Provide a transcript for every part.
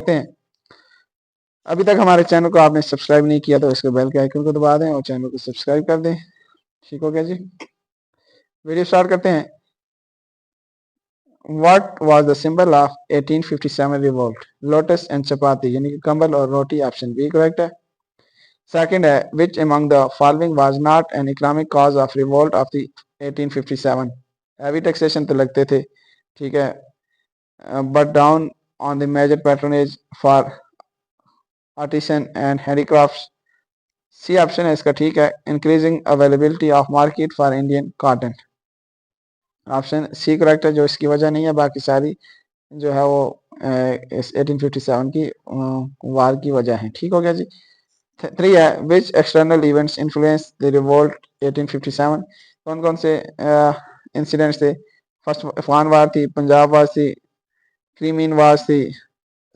करते हैं। अभी तक हमारे चैनल को आपने सब्सक्राइब नहीं किया तो इसके बेल के आइकन को दबा दें और चैनल को सब्सक्राइब कर दें। ठीक हो गया जी, वीडियो स्टार्ट करते हैं। What was the symbol of 1857 revolt? Lotus and chapati यानी कि कंबल और रोटी, ऑप्शन बी करेक्ट है। सेकंड है, which among the following was not an economic cause of revolt of the 1857? Heavy taxation तो लगते थे, ठीक है, but down on the major patronage for artisan and handicrafts। C option है इसका ठीक है, increasing availability of market for Indian cotton. Option C correct है, जो इसकी वजह नहीं है, बाकी सारी जो है वो इस 1857 की वार की वजह है। ठीक हो गया जी। 3 है, which external events influence the revolt 1857? कौन कौन से इंसिडेंट्स थे? फर्स्ट अफगान वार थी, पंजाब वार थी, क्रीमियन वार थी,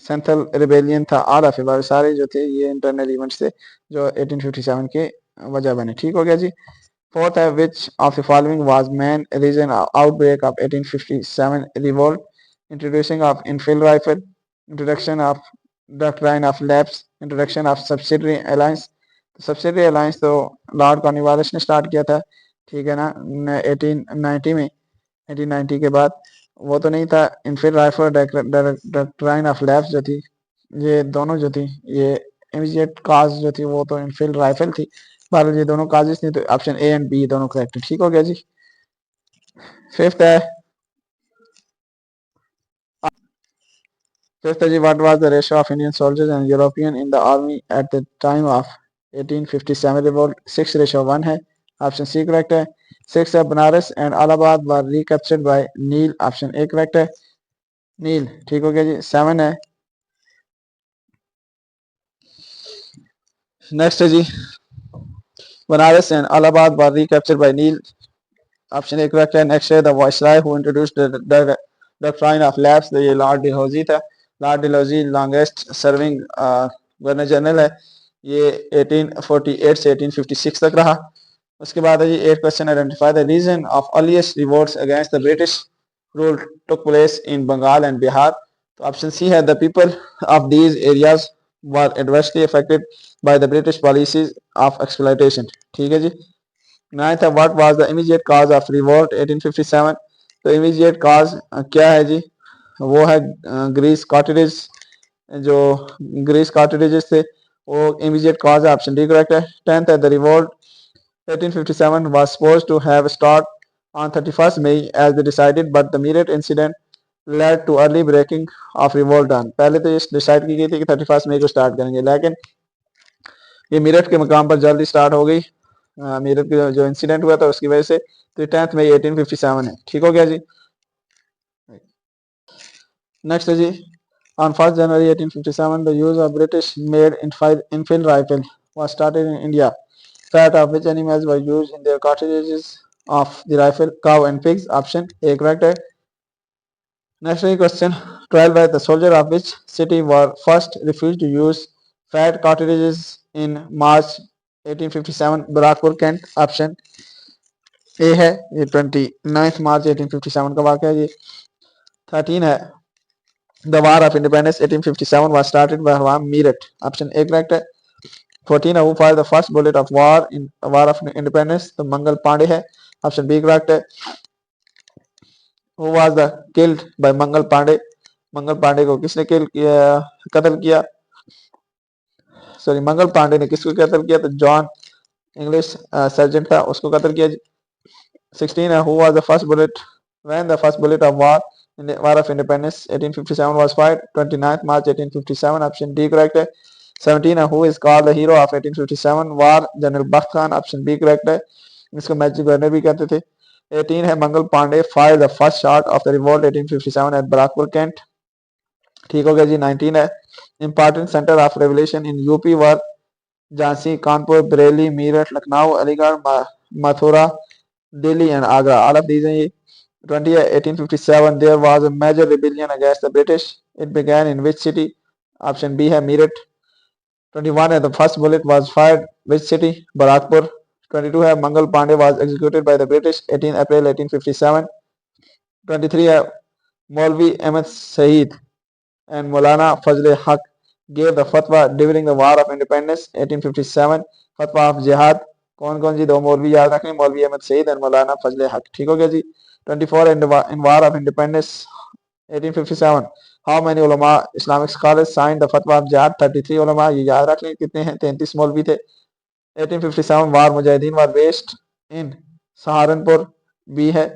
सेंट्रल रिबेलियन था, ऑल ऑफ इट। सारे जो थे ये इंटरनल इवेंट्स थे जो 1857 के वजह बने। ठीक हो गया जी। फोर्थ है, which of the following was main reason outbreak of 1857 revolt? Introducing of Enfield rifle, introduction of doctrine of lapse, introduction of subsidiary alliance. Subsidiary alliance तो लॉर्ड कॉर्नवालिस ने स्टार्ट किया था, ठीक है ना, 1890 में। 1890 के बाद वो तो नहीं था। Infill rifle, doctrine of lapse जो थी, ये दोनों जो थी, ये इमीडिएट काज जो थी वो तो इनफिल राइफल थी। बहरहाल ये दोनों काजेस नहीं, तो ऑप्शन ए एंड बी दोनों करेक्ट है। ठीक हो गया जी। फिफ्थ है, जी, what was the ratio of Indian soldiers and European in the army at the time of 1857 revolt? 6:1 है, ऑप्शन सी करेक्ट है। 6 है, Banaras and Allahabad were recaptured by Neill, option A correct है, नील। ठीक हो गया जी। 7 है, नेक्स्ट है जी, Banaras and Allahabad were recaptured by Neill, option A correct है। नेक्स्ट है, the viceroy who introduced the doctrine of lapse, ये लॉर्ड डलहौजी था। Lord Dalhousie longest serving governor general है, ये 1848 से 1856 तक रहा। उसके बाद है जी 8 question, identify the reason of earliest revolts against the British rule took place in Bengal and Bihar. तो ऑप्शन सी है, the people of these areas were adversely affected by the British policies of exploitation. ठीक है जी। 9th है, what was the immediate cause of revolt 1857? तो immediate cause क्या है जी? वो है ग्रीस कॉटेजेस, जो ग्रीस कॉटेजेस थे वो इमीडिएट काज है, ऑप्शन डी करेक्ट है। 10th है, the revolt 1857 was supposed to have start on 31st May as they decided, but the Meerut incident led to early breaking of revolt on। पहले तो ये decide की गई थी कि 31 मई को स्टार्ट करेंगे, लेकिन ये मीरठ के मकाम पर जल्दी स्टार्ट हो गई। मीरठ का जो इंसिडेंट हुआ था उसकी वजह से। तो 10th मई 1857 है। ठीक हो गया जी। नेक्स्ट है जी, on 1st January 1857 the use of British made infill rifle was started in India. Fat of which animals were used in their cartridges of the rifle? Cow and pigs, option A correct है। Next question, 12 है, the soldier of which city were first refused to use fat cartridges in March 1857? Barrackpore, cantt, option A है, ये 29 मार्च 1857 का वाक़या है। ये 13 है, the war of independence 1857 was started by Meerut, option A correct है। 14 है, who fired the first bullet of war in war of independence? तो मंगल पांडे है, ऑप्शन बी करेक्ट है। Who was the killed by Mangal Pandey? Mangal Pandey को किसने किल किया, कत्ल किया? सॉरी, मंगल पांडे ने किसको कत्ल किया? तो जॉन इंग्लिश सर्जेंट था, उसको कत्ल किया। 16 है, who was the first bullet when the first bullet of war in the war of independence 1857 was fired? 29th March 1857, option D correct है। 17 है, who is called the hero of 1857 war? General Bakht Khan, option B correct है, इसको magic governor भी कहते थे। 18 है, Mangal Pandey fire the first shot of the revolt 1857 at Barrackpore, cantt. ठीक हो गया जी। 19 है, important centre of revolution in UP were? Jhansi, Kanpur, Bareilly, Meerut, Lucknow, Aligarh, Mathura, Delhi and Agra, all of these हैं ये। 20 है, 1857 there was a major rebellion against the British, it began in which city? Option B है, मीरठ। 21 है, the first bullet was fired which city? Barrackpore. 22 है, Mangal Pandey was executed by the British 18 April 1857। 23 है, मौलवी अहमद शहीद and Maulana Fazl Haq gave the fatwa during the War of Independence 1857. Fatwa of jihad कौन कौन जी दो मौलवी याद रखें, मौलवी अहमद सईद और मौलाना फजल हक। ठीक हो गया जी। 24 in War of Independence 1857 how many ulama Islamic scholars signed the fatwa of jihad? 33 ulama, ये याद रख लें कितने हैं, 33 मौलवी थे। 1857 वार मुजाहिदीन were based in Saharanpur B है।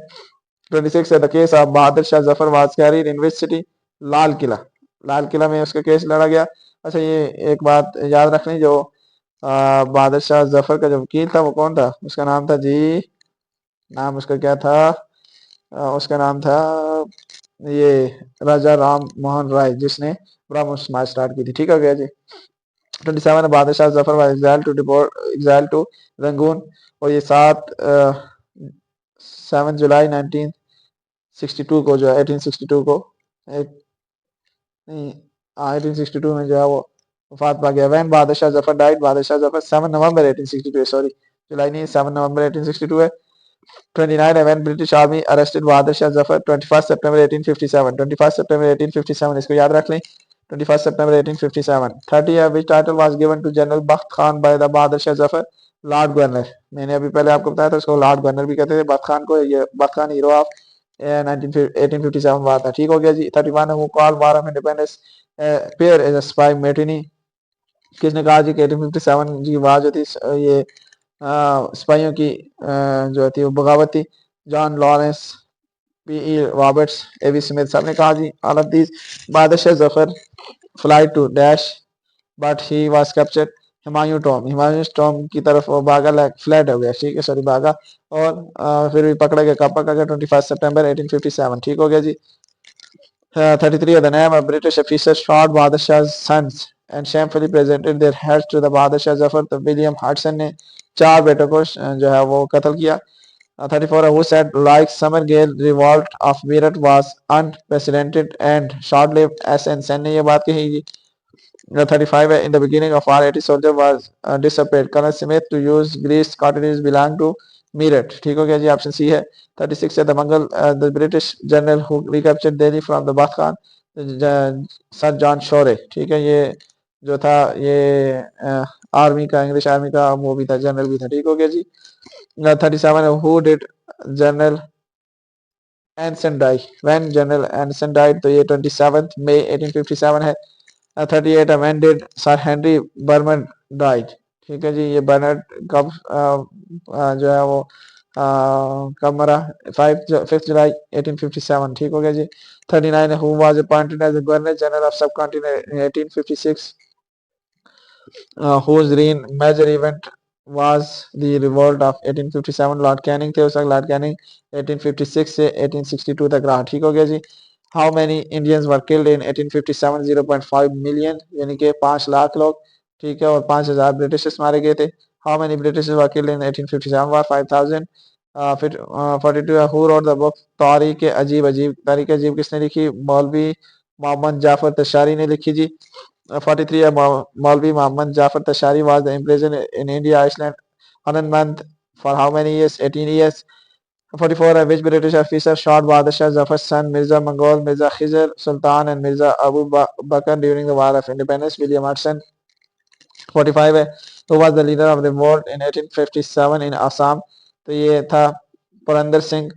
26 है the case of Bahadur Shah Zafar was carried in which city? Lal Qila, Lal Qila में उसका केस लड़ा गया। अच्छा ये एक बात याद रख लें, जो बहादुर शाह जफर का जो वकील था वो कौन था? उसका नाम था जी, नाम उसका क्या था? उसका नाम था ये राजा राम मोहन राय, जिसने ब्रह्म समाज स्टार्ट की थी। ठीक है गया जी। 27 Badshah Zafar was exiled to Rangoon, और ये 7 जुलाई 1962 को जो है 1862 को एक नहीं 1862 में जो है वो वफात पा गया। वैन बादशाह जफर डाइड, बादशाह जफर 7 नवंबर 1862, सॉरी जुलाई नहीं 7 नवंबर 1862 है। 29 है व्हेन ब्रिटिश आर्मी अरेस्टेड बहादुर शाह जफर 21 सितंबर 1857, 21 सितंबर 1857 इसको याद रख लें। 21 सितंबर 1857। 30 है which title was given to general Bakht Khan by the Bahadur Shah Zafar? Lord governor. मैंने अभी पहले आपको बताया था उसको लॉर्ड गवर्नर भी कहते थे बख्त खान को। ये बख्त खान हीरो ऑफ 1857 बात है। ठीक हो गया जी। 31 है who called war of independence pair as a sepoy mutiny, किसने कहा जी कि 1857 की वार जो थी ये सिपाहियों की जो थी वो बगावत थी? John Lawrence, P E. Roberts, A V. Smith सब ने कहा जी। All of these Badshah Zafar fly to dash but he was captured Humayun tomb, Humayun tomb की तरफ वो भागा, फ्लैट हो गया, ठीक है सॉरी भागा, और फिर भी पकड़ा गया, कब पकड़ा गया? 21 सितंबर 1857। ठीक हो गया जी। 33 of the name of British officers shot Bahadur Shah's sons and shamefully presented their heads to the Bahadur Shah Zafar, तो विलियम हडसन ने 4 बेटों को जो है वो कत्ल किया। 34 who said like summer gale revolt of Meerut was unprecedented and short-lived, SN Sen ने ये बात कही जी। 35 in the beginning of war 80 soldier was disappeared, Colonel Smith to use grease cartridges belong to Meerut। ठीक हो गया जी, ऑप्शन सी है। 36 है the British general who recaptured Delhi from the Bath Khan, sir John Shore. ठीक है, ये जो था ये आर्मी का, इंग्लिश आर्मी का वो भी था, जनरल भी था। ठीक हो गया जी। 37 है who did general Anson die when general Anson died, तो ये 27 मई 1857 है। 38 when did sir Henry Barnard died? ठीक है जी, ये बर्नर्ड कब जो है वो कब मरा? 5 जुलाई 1857। ठीक हो गया जी। 39 who was appointed as the governor general of subcontinent in 1856, whose reign major event was the revolt of 1857, Lord Canning थे उस वक्त। लॉर्ड कैनिंग 1856 से 1862 तक रहा। ठीक हो गया जी। How many Indians were killed in 1857? 0.5 million, यानी कि 5 लाख लोग। ठीक है, और 5000 ब्रिटिशर्स मारे गए थे। How many Britishers were killed in 1857? वार 5000। फिर 42 हु रोट द बुक तारीख अजीब अजीब? तारीख अजीब किसने लिखी? मौलवी मोहम्मद जाफर तशारी ने लिखी जी। 43 मौलवी Mohammad Jafar तशारी was the imprisoned in India, Iceland on a month for how many years? 18 years। 44 which British officer shot Bahadur Shah Zafar's son Mirza Mangol, Mirza Khizr Sultan and Mirza Abu Bakr during the War of Independence? William Hudson। 45 है who was the leader of the revolt in 1857 in Assam? तो ये था पुरंदर सिंह।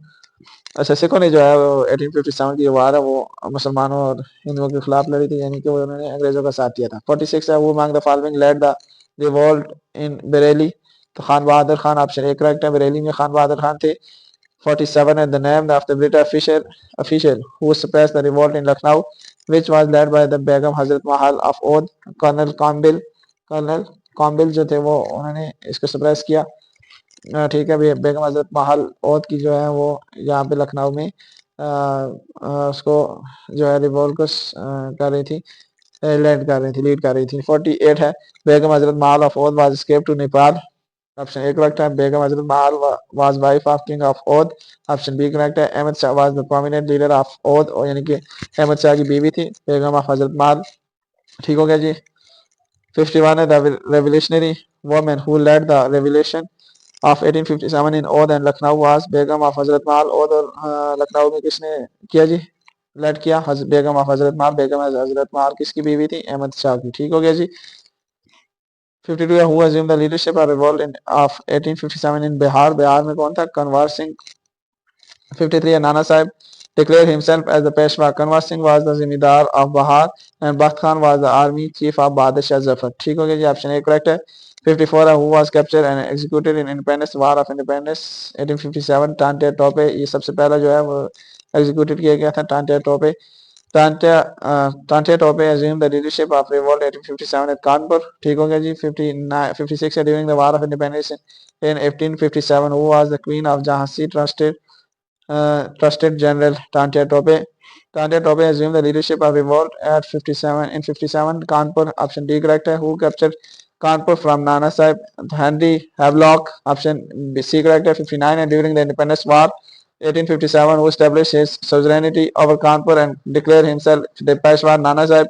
अच्छा, सिखों ने जो है वो 1857 की वार है वो मुसलमानों और हिंदुओं के खिलाफ लड़ी थी, यानी कि वो उन्होंने अंग्रेजों का साथ दिया था। 46 है वो among the following led the revolt in Bareilly? तो Khan Bahadur Khan, option A correct है, बरेली में खान बहादुर खान थे। 47 है the name of the British official who suppressed the revolt in Lucknow, which was led by the Begum Hazrat Mahal of Oudh, colonel Campbell. Colonel Campbell जो थे वो उन्होंने इसको सप्रेस किया। ठीक है, बेगम हजरत महल औद की जो है वो यहाँ पे लखनऊ में उसको जो है रिवोल्ट को कर रही थी, लीड कर रही थी। 48 है Begum Hazrat Mahal of Oudh was escape to Nepal? Option A correct है, Begum Hazrat Mahal was wife of king of Oudh. Option B correct है, Ahmad Shah was the prominent leader of Oudh, और यानी कि अहमद शाह की बीवी थी बेगम ऑफ हजरत महल। ठीक हो गया जी। 51 है the revolutionary women who led the revolution of 1857 in Oudh and Lucknow was? Begum of Hazrat Mahal औद और लखनऊ में किसने किया जी? लेट किया बेगम ऑफ हजरत मार। बेगम हजरत मार किसकी बीवी थी? अहमद शाह की। ठीक हो गया जी। 52 है, who assumed the leadership of revolt of 1857 in Bihar. Bihar में कौन था? कंवर सिंह। 53 है, नाना साहब declared himself as the Peshwa. Kanwar Singh was the Zimidar of Bahar and Bakht Khan was the army chief of Bahadur Shah Zafar. ठीक हो गया जी, option A correct है। 54 है, who was captured and executed in Independence War of Independence 1857। टांटे Tope, ये सबसे पहला जो है वो एग्जीक्यूटेड किया गया था, टांटे Tope. टांटे Tope assumed the leadership of revolt 1857 at Kanpur। ठीक हो गया जी। 59 56 है, during the War of Independence in 1857 who was the queen of Jhansi trusted General Tantia Tope। Tantia Tope assumed the leadership of revolt at 57 in 57 Kanpur। Option D correct है। Who captured Kanpur from Nana Sahib? Henry Havelock। Option C correct है। 59 and during the Independence War 1857 who established his sovereignty over Kanpur and declared himself the Peshwa? Nana Sahib।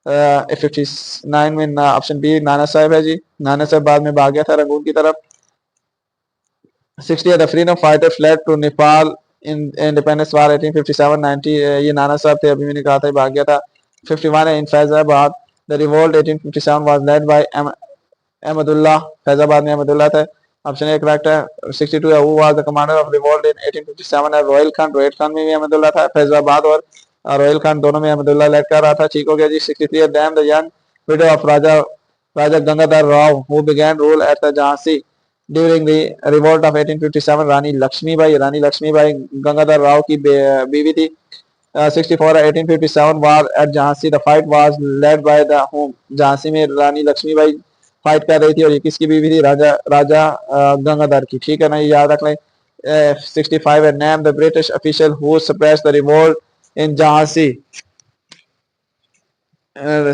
59 में option B नाना साहब है जी। नाना साहब बाद में भाग गया था रंगून की तरफ। 60 the freedom fighter fled to Nepal in independence war 1857 90 ये नाना साहब थे, अभी मैंने कहा था भाग गया था। 51 है, in Faizabad the revolt 1857 was led by Ahmadullah. Faizabad में अहमदुल्ला था। ऑप्शन ए करेक्ट है। 62 है, who was the commander of revolt in 1857 है रोयल खान। रोयल खान में भी अहमदुल्ला था। फैजाबाद और रोयल खान दोनों में अहमदुल्ला लेड कर रहा था। ठीक हो गया जी। 63 है, dam the young widow of Raja Raja Gangadhar Rao who began rule at the Jhansi during the revolt of 1857। Rani Lakshmibai. Rani Lakshmibai Gangadhar Rao की बीवी थी। 64 1857 war at Jhansi the fight was led by the home. Jhansi में रानी लक्ष्मीबाई फाइट कर रही थी और ये किसकी बीवी थी? राजा राजा गंगाधर की। ठीक है ना, ये याद रख लें। 65 है, name the British official who suppress the revolt in Jhansi.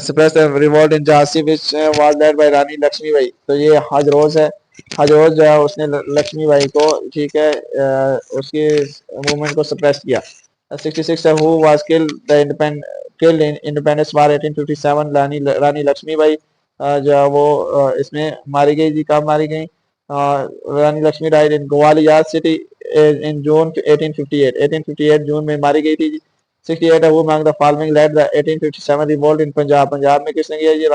suppressed the revolt in Jhansi which was led by रानी लक्ष्मीबाई। तो ये हजरोज है। हजरोज जो है उसने लक्ष्मीबाई को, ठीक है, उसकी मूवमेंट को सप्रेस किया। 66 है, who was killed in independence war 1857। Rani Lakshmibai जो है वो इसमें मारी गई जी। कब मारी गई? Rani Lakshmi died in Gwalior city in June 1858। 1858 जून में मारी गई थी जी। 68 who among the following led the 1857 revolt in Punjab. Punjab में किसने किया? ये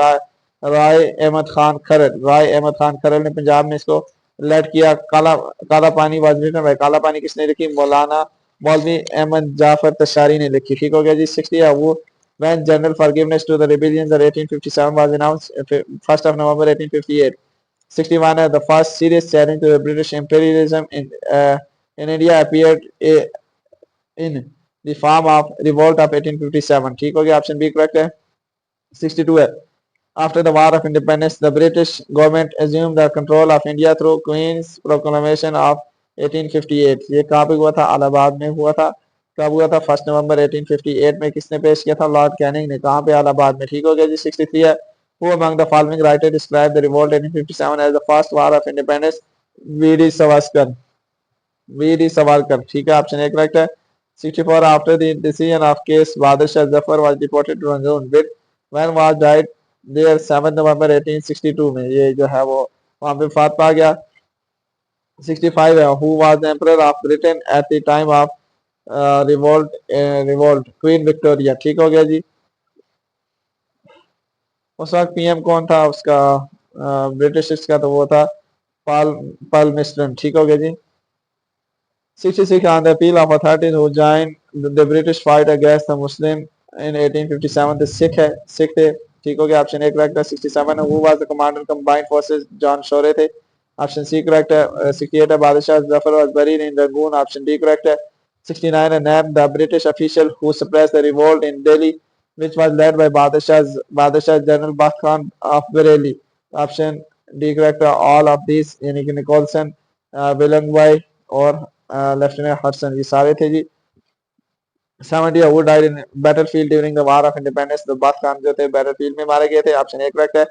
राय अहमद खान खरल। राय अहमद खान खरल ने पंजाब में इसको लेड किया। काला काला पानी वाज रिटन बाय। काला पानी किसने लिखी? मौलाना मौलवी अहमद जाफर तशारी ने लिखी। ठीक हो गया जी। 60 है, वो when general forgiveness to the rebellions of 1857 was announced 1st of November 1858। 61 है, the first serious challenge to the British imperialism in India appeared in the form of revolt of 1857। ठीक हो गया, ऑप्शन बी करेक्ट है। 62 है, after the war of independence the British government assumed the control of India through Queen's proclamation of 1858। ये कहाँ पे हुआ था? इलाहाबाद में हुआ था। कब हुआ था? 1 नवंबर 1858 में। किसने पेश किया था? लॉर्ड कैनिंग ने। कहाँ पे? इलाहाबाद में। ठीक हो गया जी। 63 है, who among the following writer described the revolt 1857 as the first war of independence? V D Savarkar. V D Savarkar. ठीक है, ऑप्शन ए करेक्ट है। 64 after the decision of case Bahadur Shah Zafar was deported to Rangoon with when was died there 7 November 1862 में। ये जो है वो वहां पे फात पा गया। 65 है, who was the emperor of Britain at the time of revolt? Queen Victoria. ठीक हो गया जी। उस वक्त पीएम कौन था उसका? ब्रिटिश का तो वो था पाल पाल मिस्टन। ठीक हो गया जी। 66 on the appeal of authorities who joined the British fight against the Muslim in 1857 the Sikh है, सिख थे। ठीक हो गया, ऑप्शन ए करेक्ट है। 67 है, who was the commander combined forces? John Shore थे। ऑप्शन सी करेक्ट है। 68 है, Badshah Zafar was buried in Rangoon। Option D correct है। 69 है, name the British official who suppressed the revolt in Delhi which was led by बादशाह general Bakht Khan of Bareilly। Option D correct है। All of this यानी कि Nicolson, विलंगवाई और lieutenant Hudson, ये सारे थे जी। 70 who died in battlefield during the war of independence? तो बात खान जो थे बैटलफील्ड में मारे गए थे। ऑप्शन ए करेक्ट है।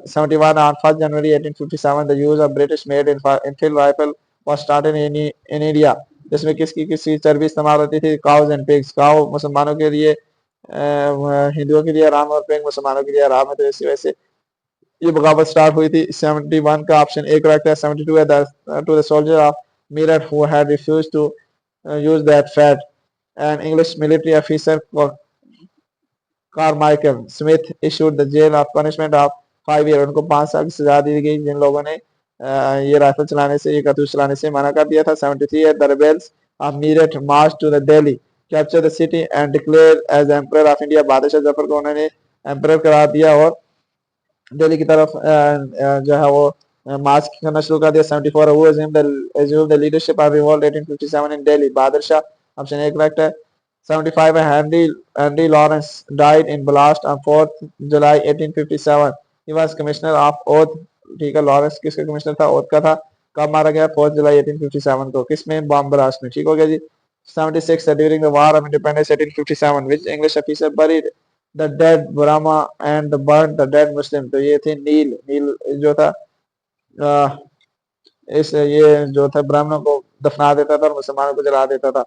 71 on 1st January 1857 the use of British made infield rifle was started in India। जिसमें किसकी किसकी चर्बी इस्तेमाल होती थी? Cause and pigs. काउ मुसलमानों के लिए हिंदुओं के लिए हराम और पिग मुसलमानों के लिए हराम है, तो इसी वजह से ये बगावत स्टार्ट हुई थी। 71 का ऑप्शन ए करेक्ट है। 72 है, to the soldier of Meerut who had refused to use that fat An English military officer Carmichael Smith issued the jail of punishment of 5 years. उनको 5 साल की सजा दी गई जिन लोगों ने ये राइफल चलाने से, ये कारतूस चलाने से मना कर दिया था. 73 the rebels of Meerut marched to the Delhi, captured the city and declared as emperor of India. बादशाह जफर को उन्होंने एम्परर करार दिया और दिल्ली की तरफ जो है वो मार्च करना शुरू कर दिया. 74 who assumed the leadership of revolt 1857 in Delhi. Bahadur Shah option A correct है. 75 Henry Lawrence died in blast on 4th July 1857. He was commissioner of oath. ठीक है, लॉरेंस किसका कमिश्नर था? ओथ का था. कब मारा गया? 4 जुलाई 1857 को. किसमें? बॉम्ब ब्लास्ट में. ठीक हो गया जी. 76 during the war of independence 1857 which English officer buried the dead Brahma and burned the dead Muslim. तो ये थे नील जो था इस ये जो था ब्राह्मणों को दफना देता था और मुसलमानों को जला देता था.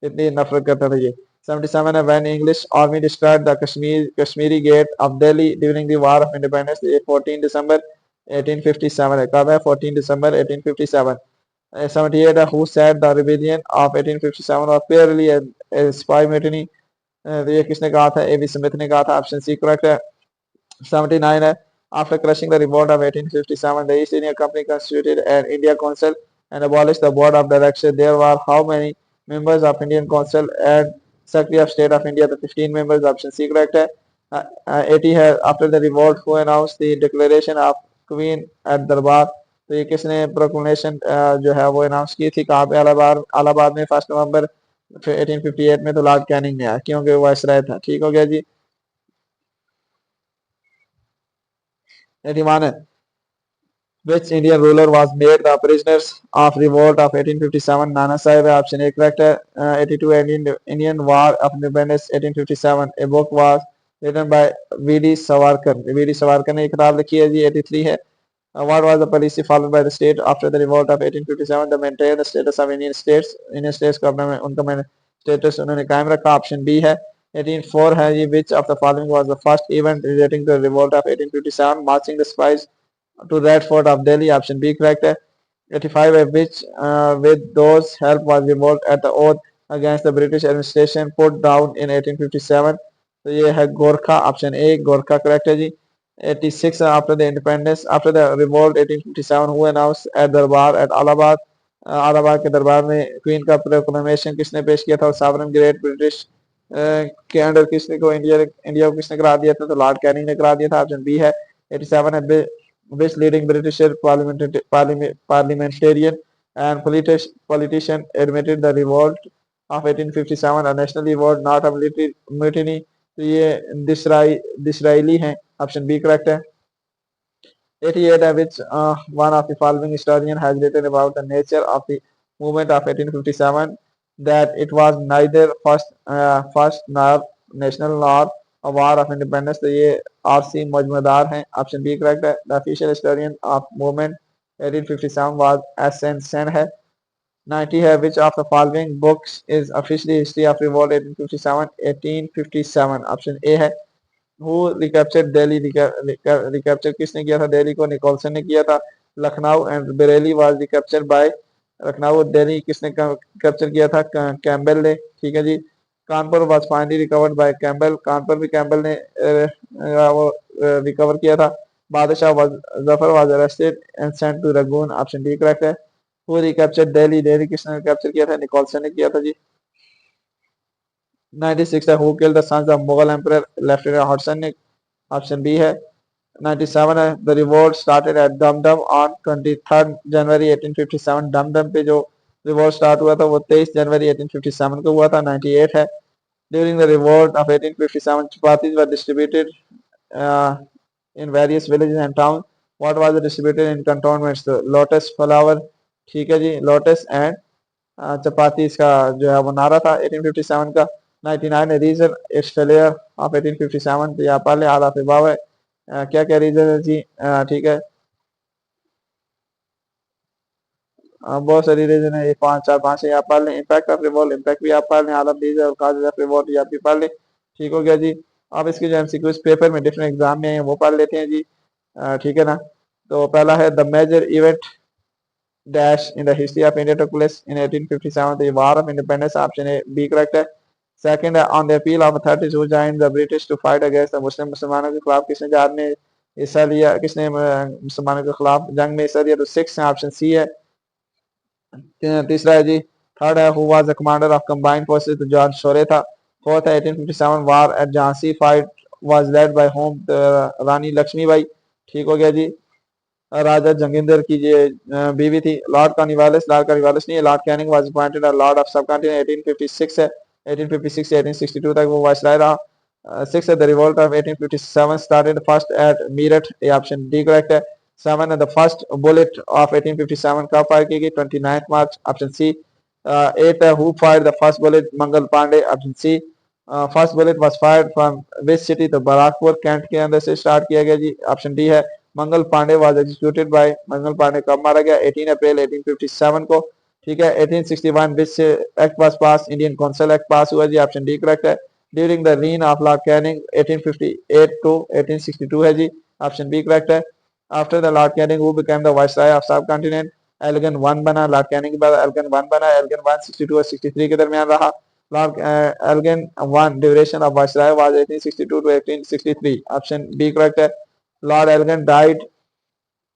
इतनी नफरत करता था ये. 77 है when English army destroyed the Kashmiri gate of Delhi during the war of independence 14 December 1857 है. कब है? 14 December 1857. 78 who said the rebellion of 1857 was purely a spy mutiny. तो ये किसने कहा था? A.B. स्मिथ ने कहा था. ऑप्शन सी करेक्ट है. 79 है after crushing the revolt of 1857 the East India Company constituted an India Council and abolished the board of directors. There were how many members of Indian Council and Secretary of State of India? The 15 members. Option C correct है. 80 है after the revolt who announced the declaration of Queen at Darbar. तो ये किसने proclamation जो है वो announce की थी? कहाँ पे? इलाहाबाद में 1 नवंबर 1858 में. तो लॉर्ड कैनिंग ने, क्योंकि वो वायसराय था. ठीक हो गया जी. 81 है which Indian ruler was made the prisoners of revolt of 1857? Nana Sahib है. ऑप्शन ए करेक्ट है. 82 Indian War of Independence 1857 a book was written by V.D. Savarkar. V.D. Savarkar ने एक किताब लिखी है जी. 83 है what was the policy followed by the state after the revolt of 1857? The maintain the status of Indian states. Indian states को अपना उनका status उन्होंने कायम रखा. ऑप्शन बी है. 1804 है ये which of the following was the first event relating to the revolt of 1857? Marching the spies to Red Fort of Delhi. Option B correct है. 85 है which with those help was revolt at the oath against the British administration put down in 1857. तो ये है Gorkha. Option A Gorkha correct है जी. 86 after the independence after the revolt 1857 who announced at दरबार at Allahabad. Allahabad के दरबार में क्वीन का proclamation किसने पेश किया था? सावरन ग्रेट ब्रिटिश के अंडर किसने को इंडिया को किसने करा दिया था? तो लॉर्ड कैनिंग ने करा दिया था. ऑप्शन बी है. 87 है which leading British parliamentarian and politician admitted the revolt of 1857 a national revolt not a military mutiny. तो ये दिसराइली हैं. ऑप्शन बी करेक्ट है. 88 है which one of the following historian has written about the nature of the movement of 1857 that it was neither first nor national nor a war of independence. तो ये RC मजमदार हैं. Option B correct है. The official historian of movement 1857 was SN. Sen है. 90 है which of the following books is officially history of revolt 1857? Option A है. Who recaptured Delhi. Recapture किसने किया था दिल्ली को? निकोलसन ने किया था. Lucknow and Bareilly was recaptured by. Lucknow और दिल्ली किसने कैप्चर किया था? कैम्बेल ने. ठीक है जी. Kanpur was finally recovered by Campbell. Kanpur भी कैम्बेल ने वो रिकवर किया था. Badshah Zafar was arrested and sent to Rangoon. Option D correct है. Who recaptured Delhi. दिल्ली किसने कैप्चर किया था? निकोलसन ने किया था जी. 96 है who killed the sons of Mughal emperor? Lieutenant Hodson ने. ऑप्शन बी है. 97 है the revolt started at Dumdum on 23 January 1857. Dumdum पे जो रिवोल्ट स्टार्ट हुआ था वो 23 जनवरी 1857 को हुआ था. 98 है during the revolt of 1857 chapatis were distributed in various villages and towns. what was distributed in cantonments? तो लोटस फ्लावर. ठीक है जी. लोटस एंड चपाती इसका जो है वो नारा था 1857 का. 99 रीजन इट्स फेलियर ऑफ 1857. तो यहाँ पर आला फिबाव है. क्या क्या रीजन है जी? ठीक है. बहुत सारी रीजन है. ये 5 है. आप पढ़ लें. Impact of revolt. इम्पैक्ट भी आप पढ़ लें. आलम दीज और काजेज ऑफ रिवॉल्ट ये आप भी पढ़ लें. ठीक हो गया जी. अब इसके जो एमसीक्यूज पेपर में डिफरेंट एग्जाम में है वो पढ़ लेते हैं जी. ठीक है ना. तो पहला है the major event dash in the history of India took place in 1857. तो ये war of independence. Option A B correct है. Second, on the appeal of authorities who joined the British to fight against the Muslim, मुसलमानों के खिलाफ किसने जहाद में हिस्सा लिया, किसने मुसलमानों के खिलाफ जंग में हिस्सा लिया, तो 6 है, ऑप्शन सी है। तीसरा है जी, थर्ड है, who was the commander of combined forces, तो जॉन शोरे था। फोर्थ है, 1857 war at Jhansi fight was led by home, Rani Lakshmibai. ठीक हो गया जी। राजा जंगिंदर की ये बीवी थी। लॉर्ड कॉर्नवालिस, लॉर्ड कॉर्नवालिस नहीं है, Lord Canning was appointed as Lord of subcontinent, 1856 है। 1856 से 1862 तक वो वायसराय रहा। 6 है, the revolt of 1857 started first at Meerut, ये ऑप्शन डी करेक्ट है। 7 है, द फर्स्ट बुलेट ऑफ 1857 कब फायर की गई, 29 मार्च, ऑप्शन सी। 8 है, who fired the first bullet, Mangal Pandey, option C. First bullet was fired from which city, तो बराकपुर कैंट के अंदर से स्टार्ट किया गया जी, ऑप्शन डी है। Mangal Pandey was executed bye, Mangal Pandey कब मारा गया, 18 अप्रैल 1857 को। ठीक है। 1861 which act pass pass, Indian council act pass हुआ जी, ऑप्शन डी करेक्ट है। During the reign of Lord Canning, 1858 to 1862 है जी, ऑप्शन बी करेक्ट है। After the Lord Canning who became the viceroy of subcontinent, Elgin one बना, Lord Canning के बाद Elgin one बना, एल्गिन वन 62 और 63 के दरमियान रहा। Lord Elgin one duration of viceroy was 1862 to 1863, option B correct है। Lord Elgin died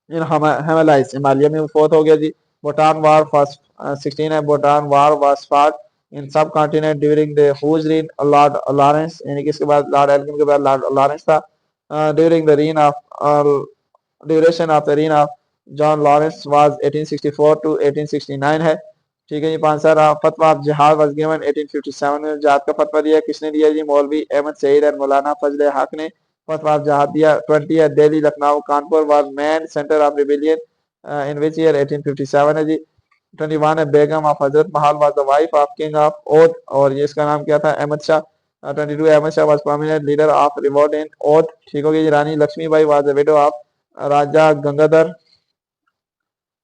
in Himalayas, Himalaya में फोर्थ हो गया जी। भूटान वार फर्स्ट 16 है, Bhutan war was fought in subcontinent during the whose reign, Lord Lawrence, यानी कि इसके बाद लॉर्ड एल्गिन के बाद लॉर्ड लॉरेंस था। During the reign of duration of the reign of John Lawrence was 1864 to 1869 है। ठीक है जी। 5 रहा, फतवा ऑफ जिहाद वाज गिवन 1857 में जिहाद का फतवा दिया, किसने दिया जी, मौलवी अहमद सईद और मौलाना फजल हक ने फतवा ऑफ जिहाद दिया। 20 है, Delhi Lucknow Kanpur was main centre of rebellion in which year, 1857 है जी। 21 है, Begum of Hazrat Mahal was the wife of king of Oudh, और ये इसका नाम क्या था, Ahmad Shah. 22 Ahmad Shah was prominent leader of revolt in Oudh. ठीक हो गया जी। Rani Lakshmibai was the widow of Raja Gangadhar.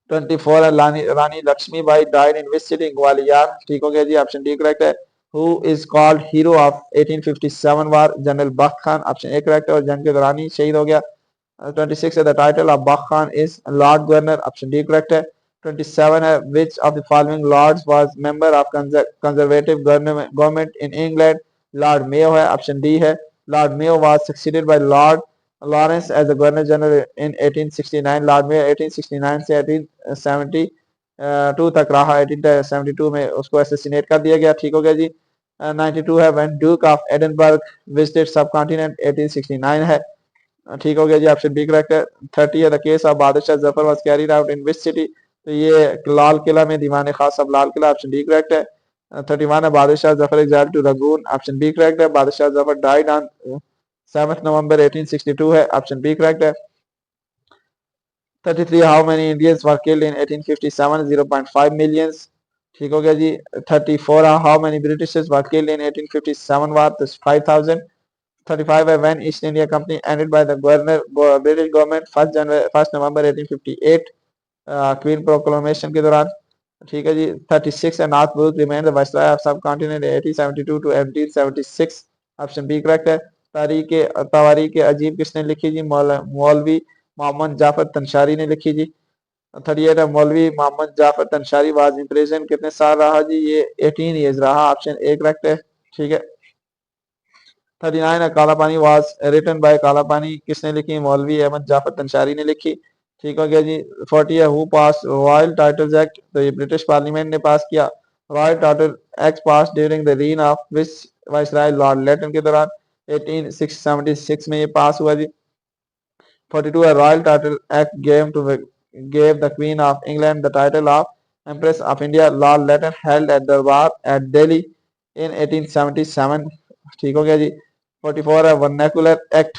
24 है, Rani Lakshmibai died in which city, Gwalior. ठीक हो गया जी, ऑप्शन डी करेक्ट है। Who is called hero of 1857 war, general Bakht Khan, option A correct है, और जंग के दौरान ही शहीद हो गया। 26 है, the title of Bakht Khan is Lord governor, option D correct है। 27 है, which of the following lords was member of conservative government in England, Lord Mayo है, ऑप्शन डी है। Lord Mayo was succeeded by Lord Lawrence as the governor general in 1869, Lord Mayo 1869 से 1872 तक रहा, 1872 में उसको assassinate कर दिया गया। ठीक हो गया जी। 92 है, when Duke of Edinburgh visited सब कॉन्टिनेंट, 1869 है। ठीक हो गया जी, ऑप्शन बी करेक्ट है। 30 है, the case of Badshah Zafar was carried out in which city, तो ये लाल किला में, दीवान खास अब Lal Qila, option D correct है। 31 है, Badshah Zafar exiled to Rangoon, option B correct है। बादशाह जफर डाइड ऑन 7 नवंबर 1862 है, ऑप्शन बी करेक्ट है। 33, how many Indians were killed in 1857, 0.5 millions. ठीक हो गया जी। 34, how many Britishers were killed in 1857 वार, तो 5000। 35 है, when East India Company ended by the governor British government 1 नवंबर 1858, queen proclamation के दौरान। ठीक है जी। 36 है, Northbrook remain the viceroy of subcontinent 1872 to 1876, option B correct है। तवारीख अजीब किसने लिखी जी, मौलवी मोहम्मद जाफर तंसारी ने लिखी जी। 38 है, मौलवी Mohammad Jafar Thanesari was in prison कितने साल रहा जी, ये 18 ईयर्स रहा, ऑप्शन ए करेक्ट है। ठीक है। 39 है, काला पानी वाज रिटन बाय, काला पानी किसने लिखी, मौलवी अहमद जाफर तंसारी ने लिखी। ठीक हो गया जी। 40 है, who pass royal titles act, तो ये ब्रिटिश पार्लियामेंट ने पास किया। Royal title act pass during the reign of which viceroy, Lord Lytton के दौरान, 1876 में ये पास हुआ जी। 42 है, royal title act gave the queen of England the title of Empress of India, Lord Lytton held at दरबार at Delhi in 1877। ठीक हो गया जी। 44 है, vernacular act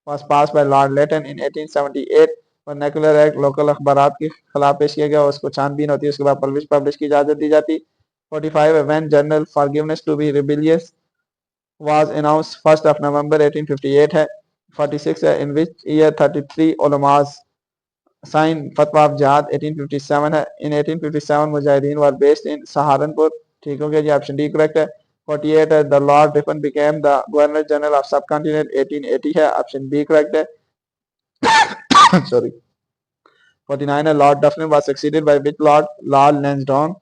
was passed by Lord Lytton in 1878। Vernacular act local अखबारात के खिलाफ पेश किया गया, उसको छानबीन होती है, उसके बाद पब्लिश की इजाजत दी जाती। 45 है, when general forgiveness to be rebellious was announced 1st of November 1858 है। 46 है, in which year 33 उलमास साइन फतवा ऑफ जहाद, 1857 है। इन 1857 Mujahideen were based in Saharanpur. ठीक हो गया जी, ऑप्शन डी करेक्ट है। 48 है, the Lord Ripon became the governor general of सब कॉन्टिनेंट, 1880 है, ऑप्शन बी करेक्ट है। सॉरी। 49 है, Lord Dufferin was succeeded by which lord, Lord Lansdowne.